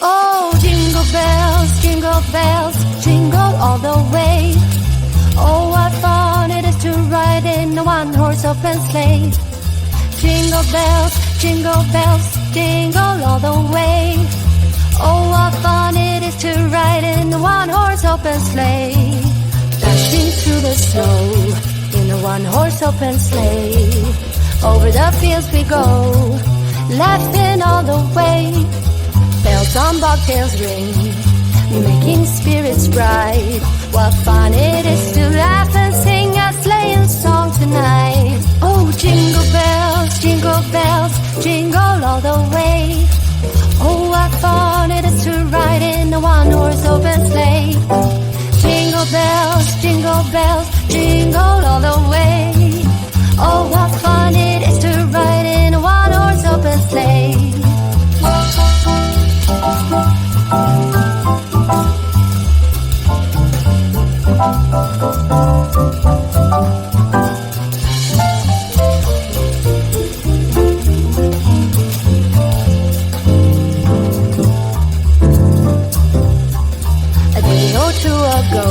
Oh, jingle bells, jingle all the way. Oh, what fun it is to ride in a one-horse open sleigh. Jingle bells, jingle all the way. Oh, what fun it is to ride in a one-horse open sleigh. Dashing through the snow in a one-horse open sleigh. Over the fields we go, laughing all the way. Bells on bobtails ring, making spirits bright. What fun it is to laugh and sing a sleighing song tonight. Oh, jingle bells, jingle all the way. Oh, what fun it is to ride in a one-horse open sleigh. Jingle bells, jingle all the way. Oh, what fun it is to ride in a one-horse open sleigh. A day or two ago,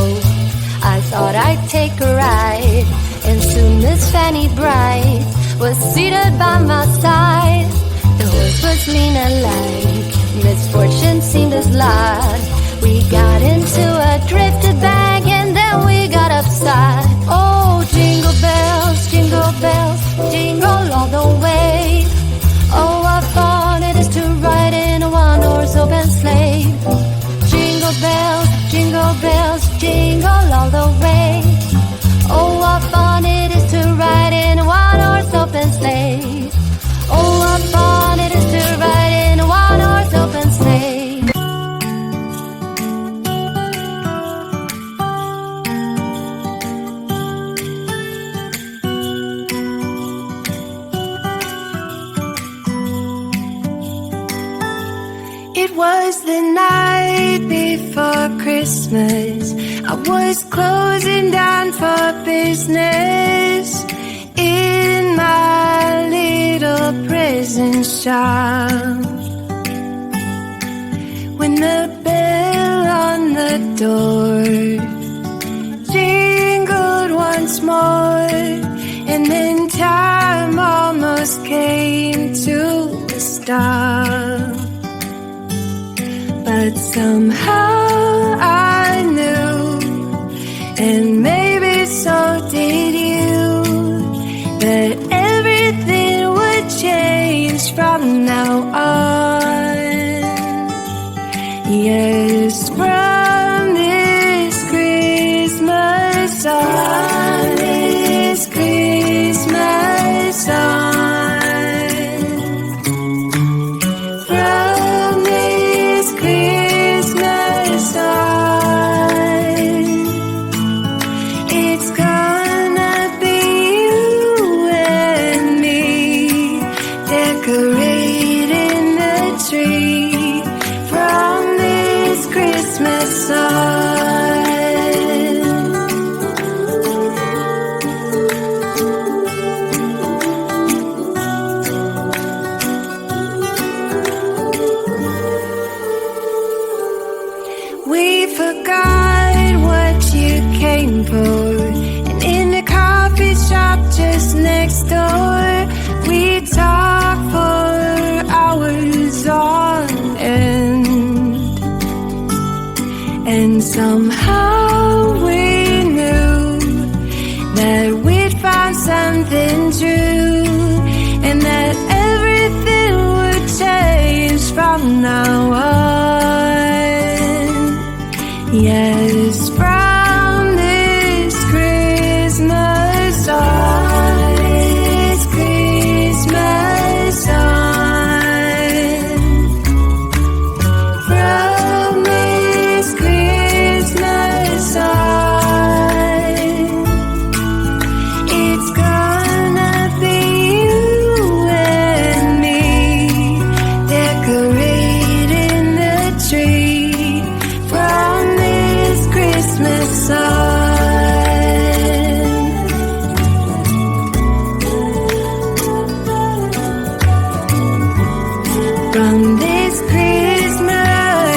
I thought I'd take a ride, and soon Miss Fanny Bright was seated by my side. The horse was lean and lank, misfortune seemed his lot. We got into a drifted bag and then we got upside. Oh, jingle bells, jingle all the way. Oh, what fun it is to ride in a one-horse open sleigh. Jingle bells, jingle all the way. Oh, what fun it is to ride in a one-horse open sleigh. Oh, what fun it is to ride in a one-horse open sleigh. It was the night before Christmas. I was closing down for business in my little present shop, when the bell on the door jingled once more, and then time almost came to a stop. But somehow I knew, and maybe so did you, that everything would change from now on. Yes, from this Christmas on, this Christmas on. We forgot what you came for, and in the coffee shop just next door, we talked for hours on end. And somehow we knew that we'd found something true, and that everything would change from now on. Yes, from this Christmas on, this Christmas on. From this Christmas on, it's gonna be you and me, decorating the tree. From this Christmas on. From this Christmas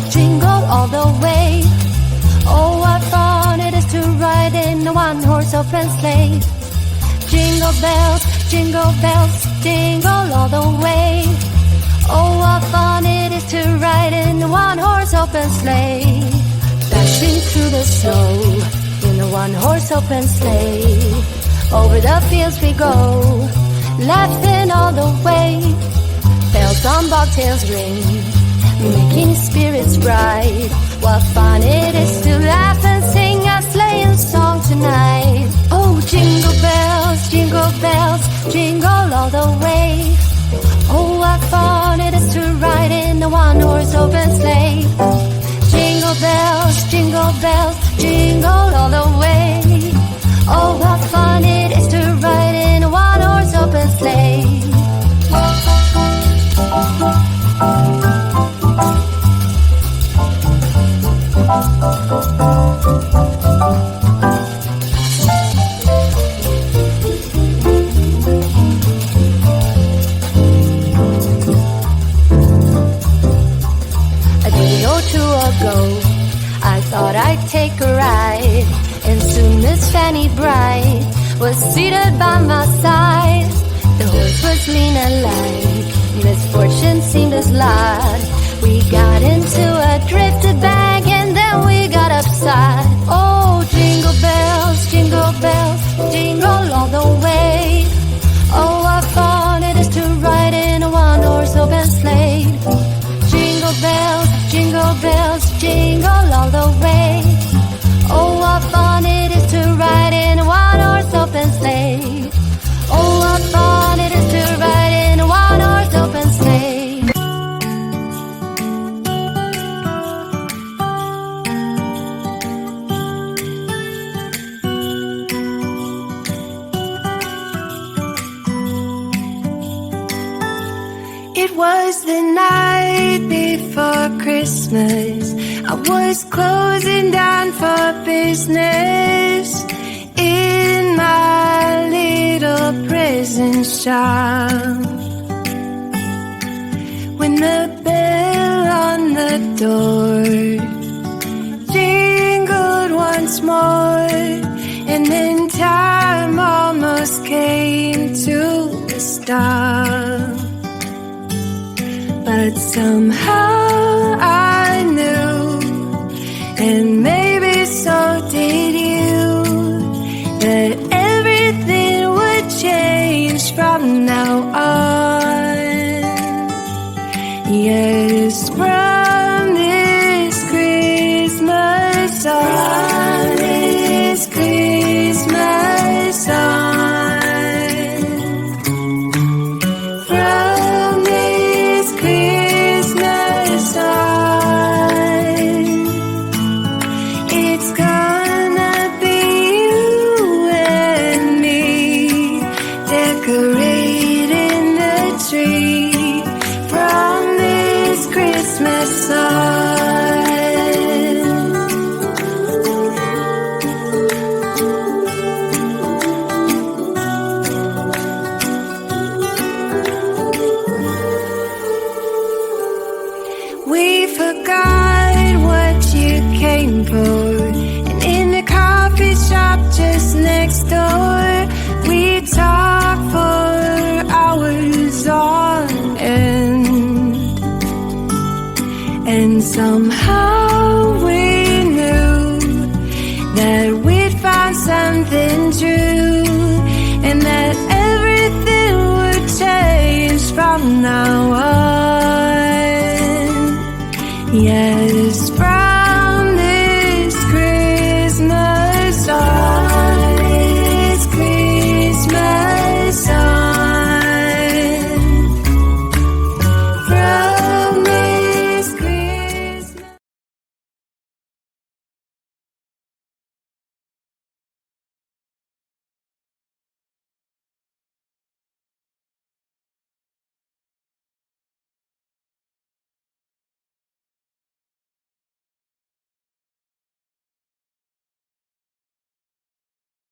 jingle all the way. Oh, what fun it is to ride in a one-horse open sleigh. Jingle bells, jingle all the way. Oh, what fun it is to ride in a one-horse open sleigh. Dashing through the snow in a one-horse open sleigh. Over the fields we go, laughing all the way. Bells on bobtails ring, making spirits bright. What fun it is to laugh and sing a sleighing song tonight. Oh, jingle bells, jingle all the way. Oh, what fun it is to ride in a one-horse open sleigh. Jingle bells, jingle all the way. Oh, what fun it is to ride in a one-horse open sleigh. A day or two ago, I thought I'd take a ride, and soon Miss Fanny Bright was seated by my side. The horse was lean and light, misfortune seemed as lot. We got into a drifted bag and then we got upside. Oh, jingle bells, jingle all the way. Oh, what fun it is to ride in a one-horse open sleigh. Jingle bells, jingle all the way. Oh, what fun it is to ride in a one-horse open sleigh. Oh, what fun it is to ride in a one-horse open sleigh. It was the night before Christmas. I was closing down for business in my little present shop, when the bell on the door jingled once more, and then time almost came to a stop. But somehow I knew, and maybe so did you, that everything would change from now on. Yes, from this Christmas on, from this Christmas on, from this Christmas on, it's gonna be you and me decorating the tree from this Christmas on. We forgot what you came for, and in the coffee shop just next door, we talked for hours on end. And somehow we knew that we'd found something true, and that everything would change from now on. Yes, from